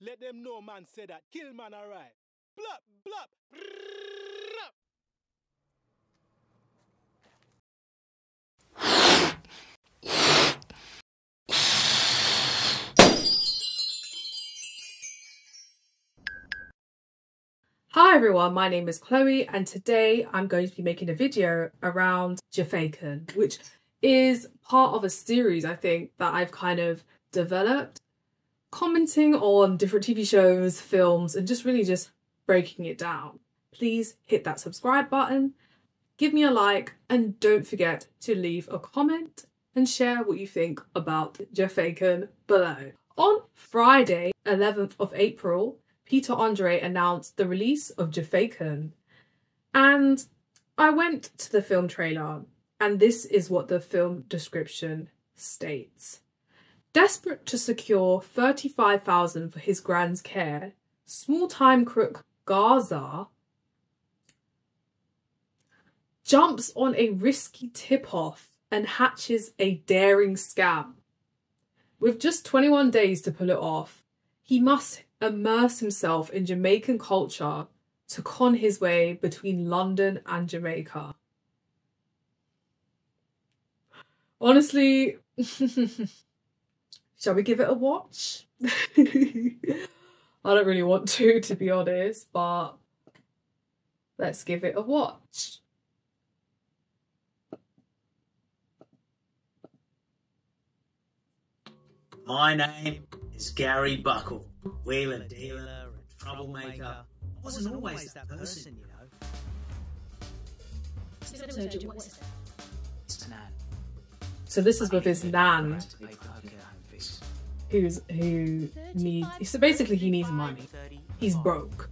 Let them know man say that. Kill man alright. Blop, blop. Brrrr. Hi everyone, my name is Chloe and today I'm going to be making a video around Jafaican, which is part of a series I think that I've kind of developed, commenting on different TV shows, films, and just breaking it down. Please hit that subscribe button, give me a like, and don't forget to leave a comment and share what you think about Jafaican below. On Friday, 11th of April, Peter Andre announced the release of Jafaican, and I went to the film trailer, and this is what the film description states. Desperate to secure $35,000 for his grand's care, small-time crook Gaza jumps on a risky tip-off and hatches a daring scam. With just 21 days to pull it off, he must immerse himself in Jamaican culture to con his way between London and Jamaica. Honestly, shall we give it a watch? I don't really want to be honest, but let's give it a watch. My name is Gary Buckle, wheeler dealer and troublemaker. I wasn't always that person, you know. So this is with his nan, who needs, so basically he needs money. He's broke.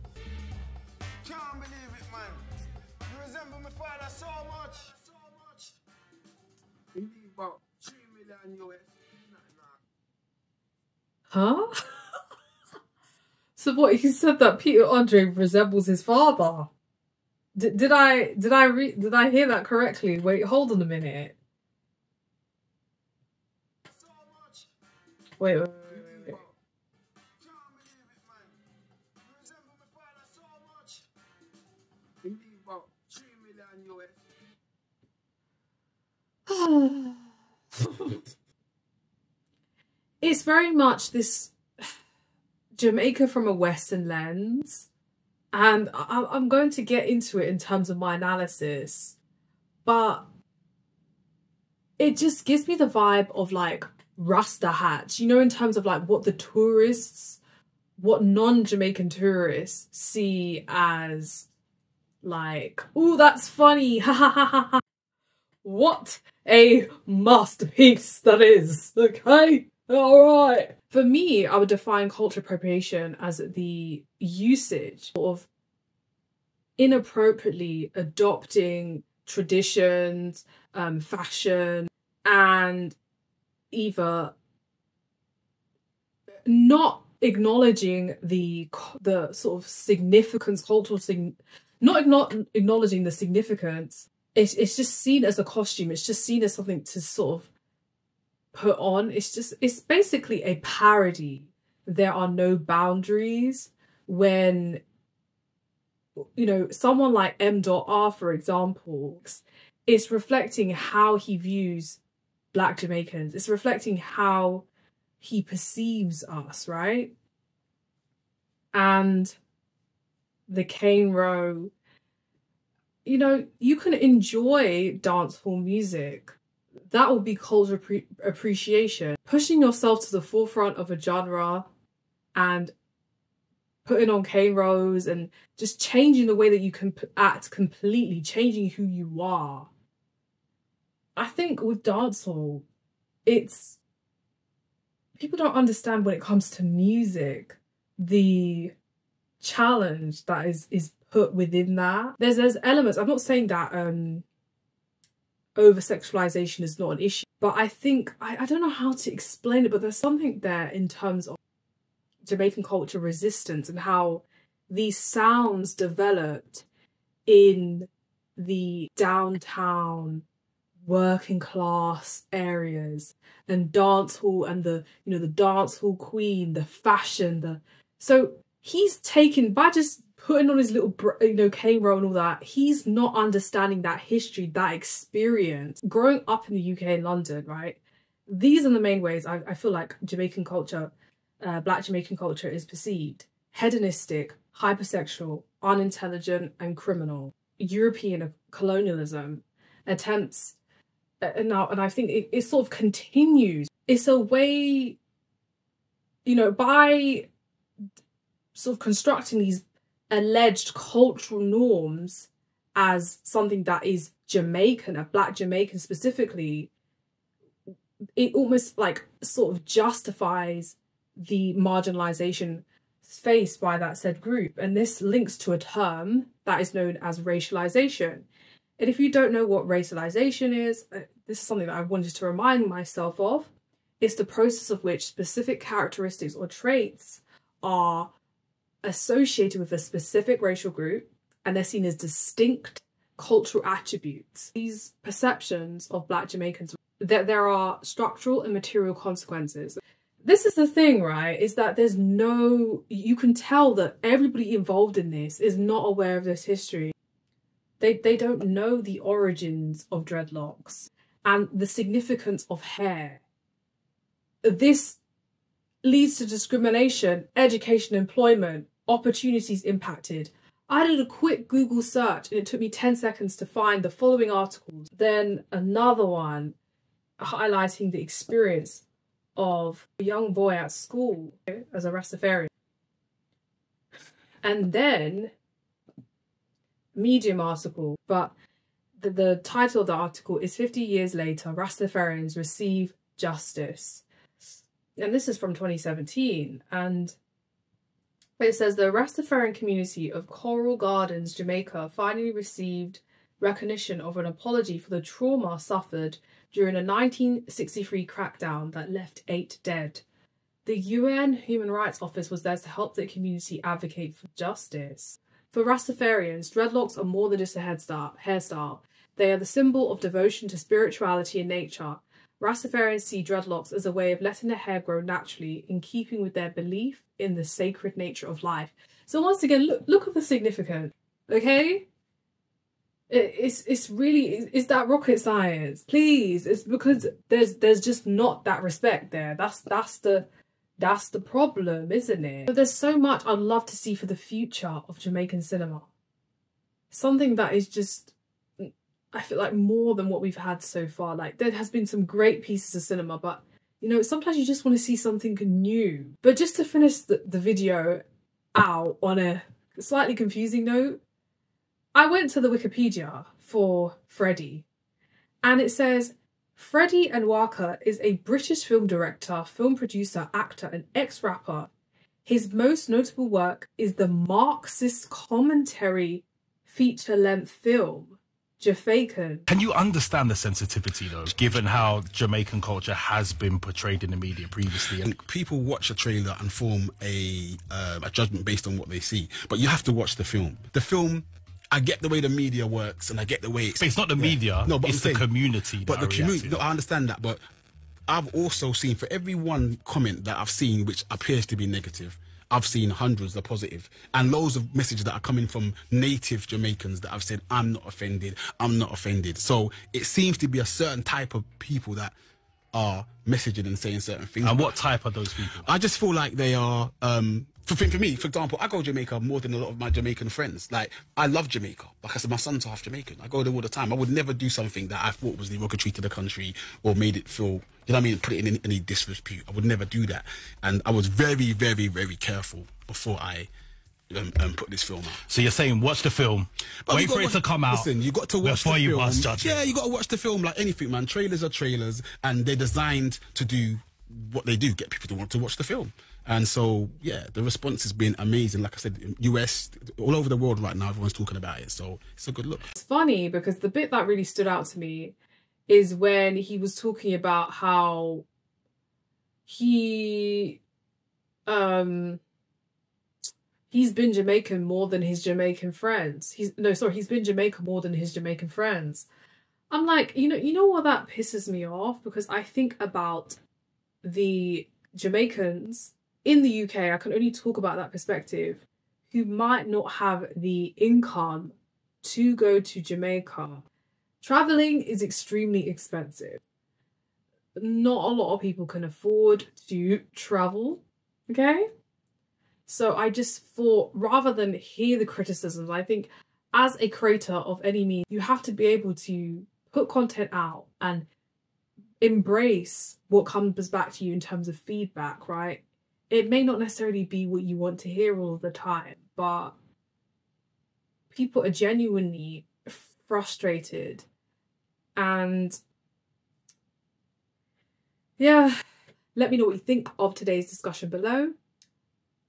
Can't believe it, man. You resemble my father so much. You need about 3 million US. Huh? So what, he said that Peter Andre resembles his father? Did I hear that correctly? Wait, hold on a minute. Wait. It's very much this Jamaica from a Western lens, and I'm going to get into it in terms of my analysis, but it just gives me the vibe of like Rasta Hatch, you know, in terms of like what the tourists, what non-Jamaican tourists see as like, oh, that's funny, ha ha ha ha ha. What a masterpiece that is, okay? Alright. For me, I would define culture appropriation as the usage of inappropriately adopting traditions, fashion, and either not acknowledging the sort of significance, not acknowledging the significance. It's just seen as a costume. It's just seen as something to sort of put on. It's basically a parody. There are no boundaries when, you know, someone like M.R, for example, it's reflecting how he views Black Jamaicans. It's reflecting how he perceives us, right? And the Cane Row, you know, you can enjoy dancehall music. That will be cultural appreciation. Pushing yourself to the forefront of a genre and putting on cane rows and just changing the way that you can act completely, changing who you are. I think with dancehall, it's, people don't understand when it comes to music, the challenge that is put within that. There's elements, I'm not saying that over-sexualization is not an issue, but I think, I don't know how to explain it, but there's something there in terms of Jamaican culture resistance and how these sounds developed in the downtown working class areas, and dancehall and the, you know, the dancehall queen, the fashion, the So he's taken, by just putting on his little, cane roll and all that, he's not understanding that history, that experience. Growing up in the UK and London, right? These are the main ways I feel like Jamaican culture, Black Jamaican culture is perceived. Hedonistic, hypersexual, unintelligent and criminal. European colonialism attempts, and I think it sort of continues. It's a way, by sort of constructing these alleged cultural norms as something that is Jamaican, a Black Jamaican specifically, it almost like sort of justifies the marginalization faced by that said group. And this links to a term that is known as racialization. And if you don't know what racialization is, this is something that I wanted to remind myself of. It's the process of which specific characteristics or traits are associated with a specific racial group and they're seen as distinct cultural attributes. These perceptions of Black Jamaicans, that there are structural and material consequences. This is the thing, right, is that you can tell that everybody involved in this is not aware of this history. They don't know the origins of dreadlocks and the significance of hair. This leads to discrimination, education, employment, opportunities impacted. I did a quick Google search and it took me 10 seconds to find the following articles. Then another one highlighting the experience of a young boy at school as a Rastafarian. And then Medium article, but the title of the article is 50 years later, Rastafarians receive justice. And this is from 2017. And it says the Rastafarian community of Coral Gardens, Jamaica, finally received recognition of an apology for the trauma suffered during a 1963 crackdown that left 8 dead. The UN Human Rights Office was there to help the community advocate for justice. For Rastafarians, dreadlocks are more than just a hairstyle. They are the symbol of devotion to spirituality and nature. Rastafarians see dreadlocks as a way of letting their hair grow naturally in keeping with their belief in the sacred nature of life. So once again, look at the significance, okay? It's really that rocket science, please. It's because there's just not that respect there. That's the problem, isn't it? But there's so much I'd love to see for the future of Jamaican cinema. Something that is just, I feel like, more than what we've had so far. Like, there has been some great pieces of cinema, but sometimes you just want to see something new. But just to finish the video out on a slightly confusing note, I went to the Wikipedia for Freddie, and it says, Freddie Nwaka is a British film director, film producer, actor, and ex-rapper. His most notable work is the Marxist commentary feature-length film, Jafaican. Can you understand the sensitivity, though, given how Jamaican culture has been portrayed in the media previously? And people watch a trailer and form a judgment based on what they see, but you have to watch the film. The film, I get the way the media works, and I get the way it's not the media. No, but it's the community. But the community. No, I understand that. But I've also seen, for every one comment that I've seen which appears to be negative, I've seen hundreds that are positive, and loads of messages that are coming from native Jamaicans that have said, I'm not offended, I'm not offended. So it seems to be a certain type of people that are messaging and saying certain things. And what type are those people? I just feel like they are, for me, for example, I go to Jamaica more than a lot of my Jamaican friends. Like, I love Jamaica. Like I said, my son's half Jamaican. I go there all the time. I would never do something that I thought was derogatory to the country or made it feel, you know what I mean, put it in any disrepute. I would never do that. And I was very, very, very careful before I put this film out. So you're saying watch the film, wait for it to come out. Listen, you got to watch before the you film. pass judgment. Yeah, you got to watch the film like anything, man. Trailers are trailers, and they're designed to do what they do, get people to want to watch the film. And so, yeah, the response has been amazing. Like I said, US, all over the world right now, everyone's talking about it. So it's a good look. It's funny because the bit that really stood out to me is when he was talking about how he's been Jamaican more than his Jamaican friends. He's been Jamaica more than his Jamaican friends. I'm like, you know what, that pisses me off, because I think about the Jamaicans in the UK, I can only talk about that perspective, who might not have the income to go to Jamaica. Traveling is extremely expensive. Not a lot of people can afford to travel, okay? So I just thought, rather than hear the criticisms, I think as a creator of any media, you have to be able to put content out and embrace what comes back to you in terms of feedback, right? It may not necessarily be what you want to hear all the time, but people are genuinely frustrated. And yeah, let me know what you think of today's discussion below.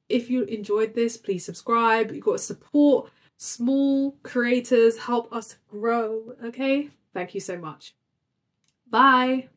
If you enjoyed this, please subscribe. You've got to support small creators, help us grow, okay? Thank you so much. Bye.